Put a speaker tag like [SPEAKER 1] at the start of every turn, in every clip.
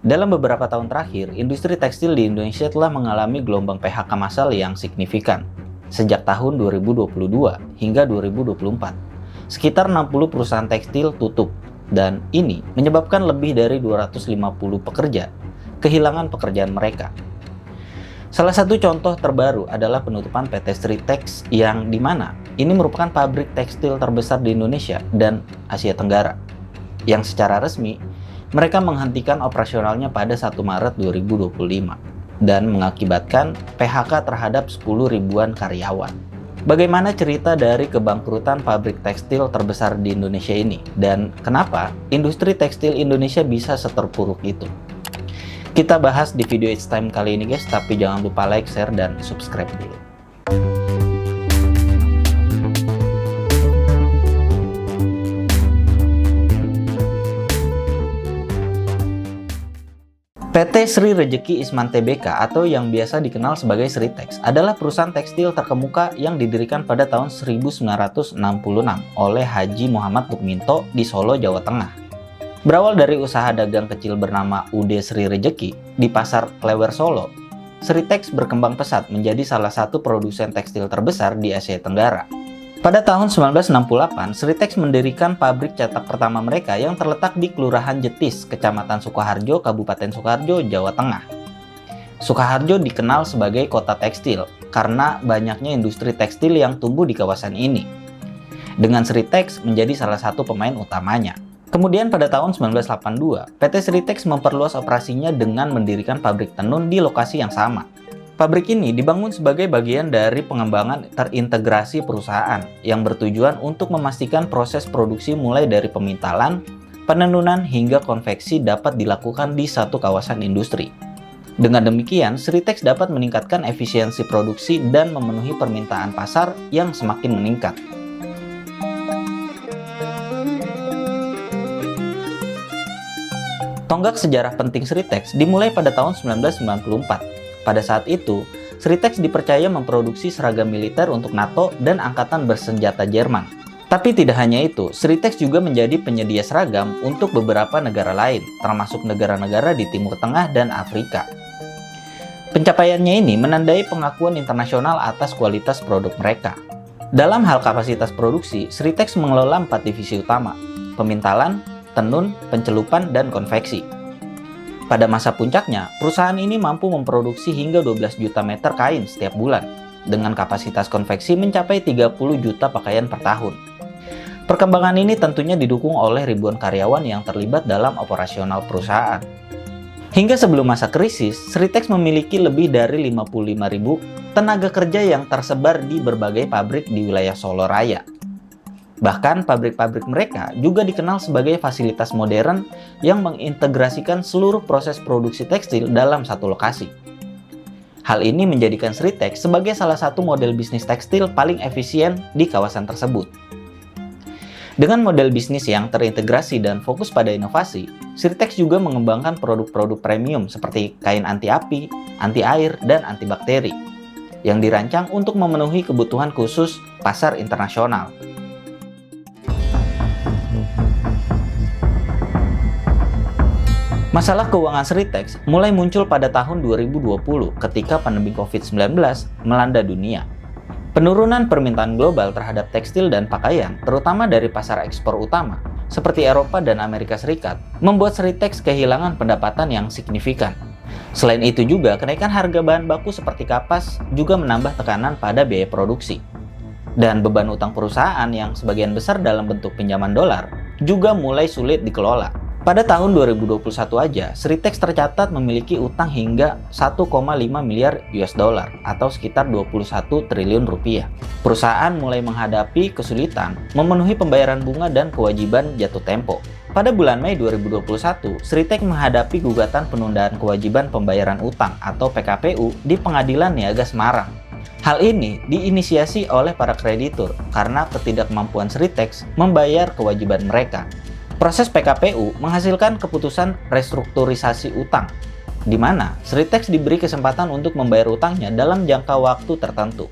[SPEAKER 1] Dalam beberapa tahun terakhir, industri tekstil di Indonesia telah mengalami gelombang PHK massal yang signifikan. Sejak tahun 2022 hingga 2024, sekitar 60 perusahaan tekstil tutup, dan ini menyebabkan lebih dari 250 pekerja kehilangan pekerjaan mereka. Salah satu contoh terbaru adalah penutupan PT Sritex yang dimana ini merupakan pabrik tekstil terbesar di Indonesia dan Asia Tenggara, yang secara resmi mereka menghentikan operasionalnya pada 1 Maret 2025 dan mengakibatkan PHK terhadap 10 ribuan karyawan. Bagaimana cerita dari kebangkrutan pabrik tekstil terbesar di Indonesia ini dan kenapa industri tekstil Indonesia bisa seterpuruk itu? Kita bahas di video It's Time kali ini guys, tapi jangan lupa like, share, dan subscribe dulu. PT Sri Rejeki Isman Tbk atau yang biasa dikenal sebagai Sritex adalah perusahaan tekstil terkemuka yang didirikan pada tahun 1966 oleh Haji Muhammad Lukminto di Solo, Jawa Tengah. Berawal dari usaha dagang kecil bernama UD Sri Rejeki di Pasar Klewer Solo, Sritex berkembang pesat menjadi salah satu produsen tekstil terbesar di Asia Tenggara. Pada tahun 1968, Sritex mendirikan pabrik cetak pertama mereka yang terletak di Kelurahan Jetis, Kecamatan Sukoharjo, Kabupaten Sukoharjo, Jawa Tengah. Sukoharjo dikenal sebagai kota tekstil karena banyaknya industri tekstil yang tumbuh di kawasan ini, dengan Sritex menjadi salah satu pemain utamanya. Kemudian pada tahun 1982, PT Sritex memperluas operasinya dengan mendirikan pabrik tenun di lokasi yang sama. Pabrik ini dibangun sebagai bagian dari pengembangan terintegrasi perusahaan yang bertujuan untuk memastikan proses produksi mulai dari pemintalan, penenunan hingga konveksi dapat dilakukan di satu kawasan industri. Dengan demikian, Sritex dapat meningkatkan efisiensi produksi dan memenuhi permintaan pasar yang semakin meningkat. Tonggak sejarah penting Sritex dimulai pada tahun 1994. Pada saat itu, Sritex dipercaya memproduksi seragam militer untuk NATO dan Angkatan Bersenjata Jerman. Tapi tidak hanya itu, Sritex juga menjadi penyedia seragam untuk beberapa negara lain, termasuk negara-negara di Timur Tengah dan Afrika. Pencapaiannya ini menandai pengakuan internasional atas kualitas produk mereka. Dalam hal kapasitas produksi, Sritex mengelola 4 divisi utama: pemintalan, tenun, pencelupan, dan konveksi. Pada masa puncaknya, perusahaan ini mampu memproduksi hingga 12 juta meter kain setiap bulan, dengan kapasitas konveksi mencapai 30 juta pakaian per tahun. Perkembangan ini tentunya didukung oleh ribuan karyawan yang terlibat dalam operasional perusahaan. Hingga sebelum masa krisis, Sritex memiliki lebih dari 55.000 tenaga kerja yang tersebar di berbagai pabrik di wilayah Solo Raya. Bahkan pabrik-pabrik mereka juga dikenal sebagai fasilitas modern yang mengintegrasikan seluruh proses produksi tekstil dalam satu lokasi. Hal ini menjadikan Sritex sebagai salah satu model bisnis tekstil paling efisien di kawasan tersebut. Dengan model bisnis yang terintegrasi dan fokus pada inovasi, Sritex juga mengembangkan produk-produk premium seperti kain anti api, anti air, dan antibakteri yang dirancang untuk memenuhi kebutuhan khusus pasar internasional. Masalah keuangan Sritex mulai muncul pada tahun 2020 ketika pandemi COVID-19 melanda dunia. Penurunan permintaan global terhadap tekstil dan pakaian, terutama dari pasar ekspor utama, seperti Eropa dan Amerika Serikat, membuat Sritex kehilangan pendapatan yang signifikan. Selain itu juga, kenaikan harga bahan baku seperti kapas juga menambah tekanan pada biaya produksi. Dan beban utang perusahaan yang sebagian besar dalam bentuk pinjaman dolar juga mulai sulit dikelola. Pada tahun 2021 aja, Sritex tercatat memiliki utang hingga 1,5 miliar US dollar atau sekitar 21 triliun rupiah. Perusahaan mulai menghadapi kesulitan memenuhi pembayaran bunga dan kewajiban jatuh tempo. Pada bulan Mei 2021, Sritex menghadapi gugatan penundaan kewajiban pembayaran utang atau PKPU di Pengadilan Niaga Semarang. Hal ini diinisiasi oleh para kreditur karena ketidakmampuan Sritex membayar kewajiban mereka. Proses PKPU menghasilkan keputusan restrukturisasi utang, di mana Sritex diberi kesempatan untuk membayar utangnya dalam jangka waktu tertentu.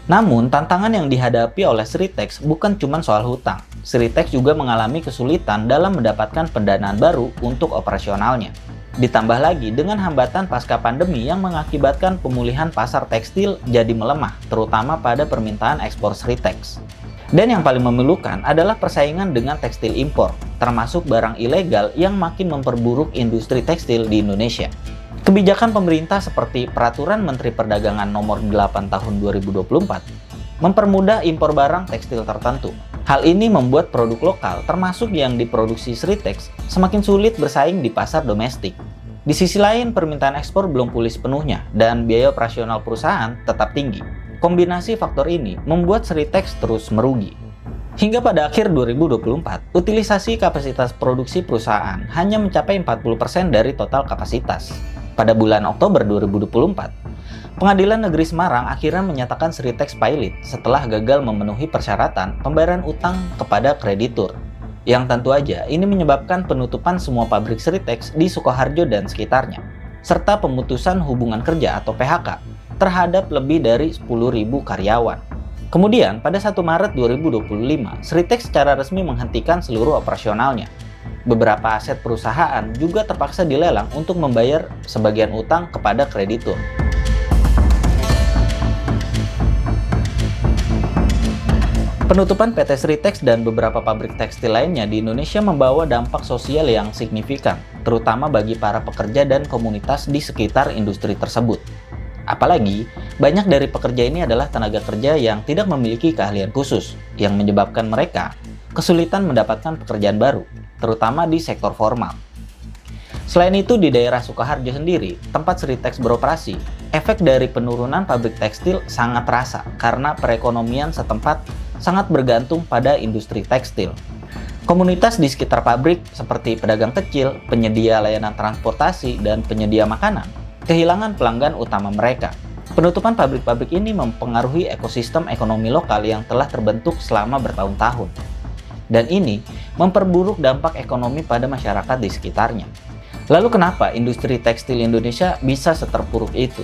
[SPEAKER 1] Namun, tantangan yang dihadapi oleh Sritex bukan cuma soal hutang. Sritex juga mengalami kesulitan dalam mendapatkan pendanaan baru untuk operasionalnya. Ditambah lagi dengan hambatan pasca pandemi yang mengakibatkan pemulihan pasar tekstil jadi melemah, terutama pada permintaan ekspor Sritex. Dan yang paling memilukan adalah persaingan dengan tekstil impor, termasuk barang ilegal yang makin memperburuk industri tekstil di Indonesia. Kebijakan pemerintah seperti Peraturan Menteri Perdagangan Nomor 8 Tahun 2024 mempermudah impor barang tekstil tertentu. Hal ini membuat produk lokal, termasuk yang diproduksi Sritex, semakin sulit bersaing di pasar domestik. Di sisi lain, permintaan ekspor belum pulih sepenuhnya, dan biaya operasional perusahaan tetap tinggi. Kombinasi faktor ini membuat Sritex terus merugi. Hingga pada akhir 2024, utilisasi kapasitas produksi perusahaan hanya mencapai 40% dari total kapasitas. Pada bulan Oktober 2024, Pengadilan Negeri Semarang akhirnya menyatakan Sritex pilot setelah gagal memenuhi persyaratan pembayaran utang kepada kreditur. Yang tentu aja ini menyebabkan penutupan semua pabrik Sritex di Sukoharjo dan sekitarnya, serta pemutusan hubungan kerja atau PHK terhadap lebih dari 10.000 karyawan. Kemudian pada 1 Maret 2025, Sritex secara resmi menghentikan seluruh operasionalnya. Beberapa aset perusahaan juga terpaksa dilelang untuk membayar sebagian utang kepada kreditur. Penutupan PT Sritex dan beberapa pabrik tekstil lainnya di Indonesia membawa dampak sosial yang signifikan, terutama bagi para pekerja dan komunitas di sekitar industri tersebut. Apalagi, banyak dari pekerja ini adalah tenaga kerja yang tidak memiliki keahlian khusus, yang menyebabkan mereka kesulitan mendapatkan pekerjaan baru, terutama di sektor formal. Selain itu, di daerah Sukoharjo sendiri, tempat Sritex beroperasi, efek dari penurunan pabrik tekstil sangat terasa karena perekonomian setempat sangat bergantung pada industri tekstil. Komunitas di sekitar pabrik seperti pedagang kecil, penyedia layanan transportasi, dan penyedia makanan kehilangan pelanggan utama mereka. Penutupan pabrik-pabrik ini mempengaruhi ekosistem ekonomi lokal yang telah terbentuk selama bertahun-tahun. Dan ini memperburuk dampak ekonomi pada masyarakat di sekitarnya. Lalu kenapa industri tekstil Indonesia bisa seterpuruk itu?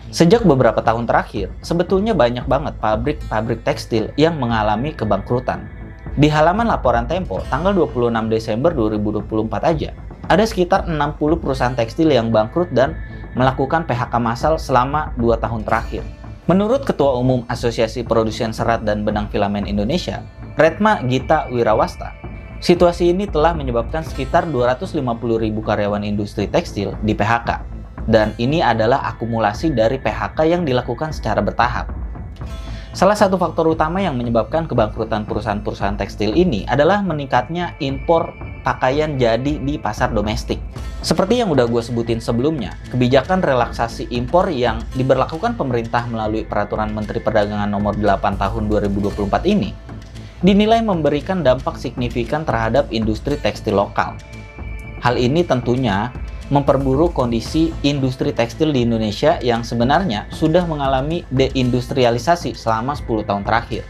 [SPEAKER 1] Sejak beberapa tahun terakhir, sebetulnya banyak banget pabrik-pabrik tekstil yang mengalami kebangkrutan. Di halaman laporan Tempo, tanggal 26 Desember 2024 aja, ada sekitar 60 perusahaan tekstil yang bangkrut dan melakukan PHK massal selama 2 tahun terakhir. Menurut Ketua Umum Asosiasi Produsen Serat dan Benang Filamen Indonesia, Retma Gita Wirawasta, situasi ini telah menyebabkan sekitar 250.000 karyawan industri tekstil di PHK. Dan ini adalah akumulasi dari PHK yang dilakukan secara bertahap. Salah satu faktor utama yang menyebabkan kebangkrutan perusahaan-perusahaan tekstil ini adalah meningkatnya impor pakaian jadi di pasar domestik. Seperti yang udah gue sebutin sebelumnya, kebijakan relaksasi impor yang diberlakukan pemerintah melalui Peraturan Menteri Perdagangan Nomor 8 Tahun 2024 ini dinilai memberikan dampak signifikan terhadap industri tekstil lokal. Hal ini tentunya memperburuk kondisi industri tekstil di Indonesia yang sebenarnya sudah mengalami deindustrialisasi selama 10 tahun terakhir.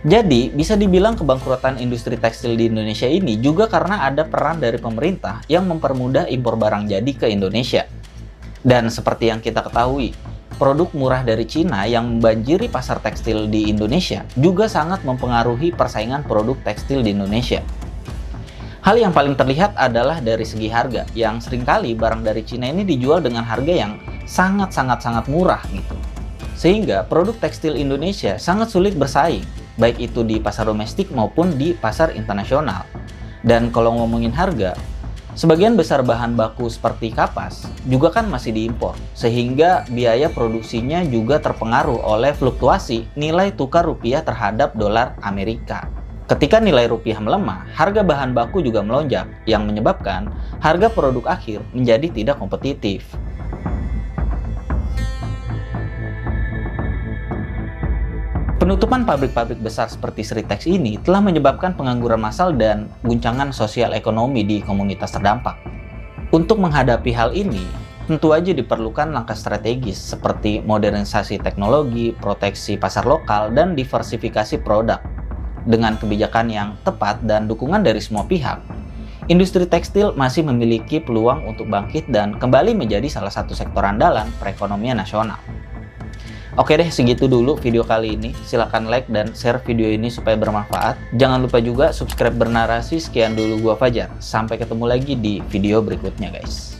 [SPEAKER 1] Jadi, bisa dibilang kebangkrutan industri tekstil di Indonesia ini juga karena ada peran dari pemerintah yang mempermudah impor barang jadi ke Indonesia. Dan seperti yang kita ketahui, produk murah dari Cina yang membanjiri pasar tekstil di Indonesia juga sangat mempengaruhi persaingan produk tekstil di Indonesia. Hal yang paling terlihat adalah dari segi harga, yang seringkali barang dari Cina ini dijual dengan harga yang sangat murah gitu. Sehingga produk tekstil Indonesia sangat sulit bersaing, baik itu di pasar domestik maupun di pasar internasional. Dan kalau ngomongin harga, sebagian besar bahan baku seperti kapas juga kan masih diimpor, sehingga biaya produksinya juga terpengaruh oleh fluktuasi nilai tukar rupiah terhadap dolar Amerika. Ketika nilai rupiah melemah, harga bahan baku juga melonjak, yang menyebabkan harga produk akhir menjadi tidak kompetitif. Penutupan pabrik-pabrik besar seperti Sritex ini telah menyebabkan pengangguran massal dan guncangan sosial ekonomi di komunitas terdampak. Untuk menghadapi hal ini, tentu aja diperlukan langkah strategis seperti modernisasi teknologi, proteksi pasar lokal, dan diversifikasi produk. Dengan kebijakan yang tepat dan dukungan dari semua pihak, industri tekstil masih memiliki peluang untuk bangkit dan kembali menjadi salah satu sektor andalan perekonomian nasional. Oke deh, segitu dulu video kali ini. Silahkan like dan share video ini supaya bermanfaat. Jangan lupa juga subscribe Bernarasi. Sekian dulu gua Fajar. Sampai ketemu lagi di video berikutnya guys.